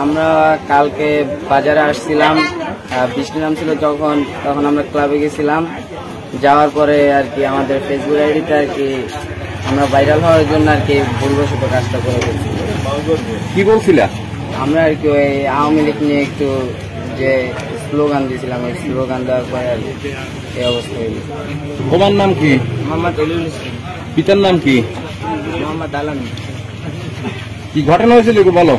আমরা কালকে বাজারে আসছিলাম, বৃষ্টি নামছিল তখন আমরা ক্লাবে গেছিলাম। যাওয়ার পরে আর কি আমাদের ফেসবুক আইডিতে আর কি আমরা ভাইরাল হওয়ার জন্য আর কি ভুলবশত কাজটা করে ফেলছি। কি বলছিলা? আমরা আর কি ওই আওয়ামী লীগ নিয়ে একটু যে স্লোগান দিয়েছিলাম, ওই স্লোগান দেওয়ার পরে আর কি এই অবস্থা হইল। তোমার নাম কি? মোহাম্মদ এলিউল ইসলাম। পিতার নাম কি? মোহাম্মদ আলম। কি ঘটনা হয়েছিল একটু বলো।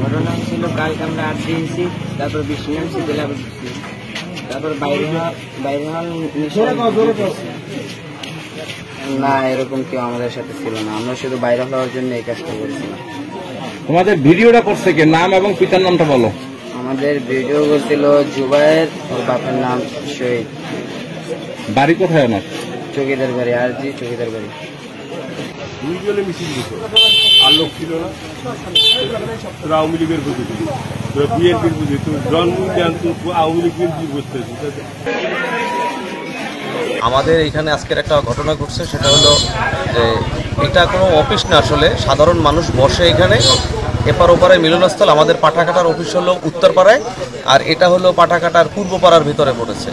ঘটনা ছিল কালকে আমরা আট দিয়েছি, তারপর বৃষ্টি নামছি, তারপর বাইরে হওয়ার না, এরকম কেউ আমাদের সাথে ছিল না। আমরা শুধু বাইরে হওয়ার জন্য এই কাজটা করছিলাম। তোমাদের ভিডিওটা করছে কে? নাম এবং পিতার নামটা বলো। আমাদের ভিডিও করছিল জুবায়ের, ওর বাপের নাম শহীদ। বাড়ি কোথায় ওনার? চৌকিদার বাড়ি, আর জি চৌকিদার বাড়ি। দুইজনে মিছিল দিত, আর লোক ছিল না। তোরা আওয়ামী লীগের বুঝে দিল, তোরা বিএনপির বুঝে, তোর জন্ম জানতো আওয়ামী লীগের কি বুঝতে। আমাদের এখানে আজকের একটা ঘটনা ঘটছে, সেটা হলো যে এটা কোনো অফিস না, আসলে সাধারণ মানুষ বসে এখানে। এপার ওপারে মিলনস্থল। আমাদের পাঠাকাটার অফিস হলো উত্তরপাড়ায়, আর এটা হলো পাঠাকাটার পূর্বপাড়ার ভিতরে পড়েছে।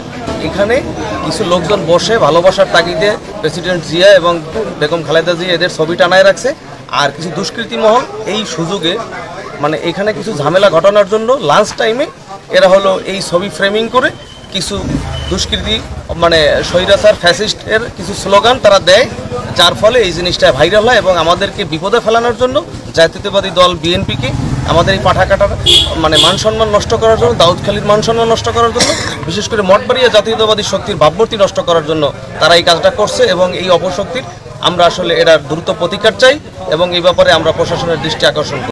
এখানে কিছু লোকজন বসে ভালোবাসার তাগিদে প্রেসিডেন্ট জিয়া এবং বেগম খালেদা জিয়া এদের ছবি টানায় রাখছে। আর কিছু দুষ্কৃতী মহল এই সুযোগে মানে এখানে কিছু ঝামেলা ঘটানোর জন্য লাঞ্চ টাইমে এরা হলো এই ছবি ফ্রেমিং করে কিছু দুষ্কৃতী মানে স্বৈরাচার ফ্যাসিস্টের কিছু স্লোগান তারা দেয়, যার ফলে এই জিনিসটা ভাইরাল হয় এবং আমাদেরকে বিপদে ফেলানোর জন্য জাতীয়তাবাদী দল বিএনপিকে আমাদের এই পাঠাকাটার মানে মান সম্মান নষ্ট করার জন্য, দাউদখালীর মান সম্মান নষ্ট করার জন্য, বিশেষ করে মঠবাড়িয়া জাতীয়তাবাদী শক্তির ভাবমূর্তি নষ্ট করার জন্য তারা এই কাজটা করছে। এবং এই অপশক্তির আমরা আসলে এটার দ্রুত প্রতিকার চাই এবং এই ব্যাপারে আমরা প্রশাসনের দৃষ্টি আকর্ষণ করি।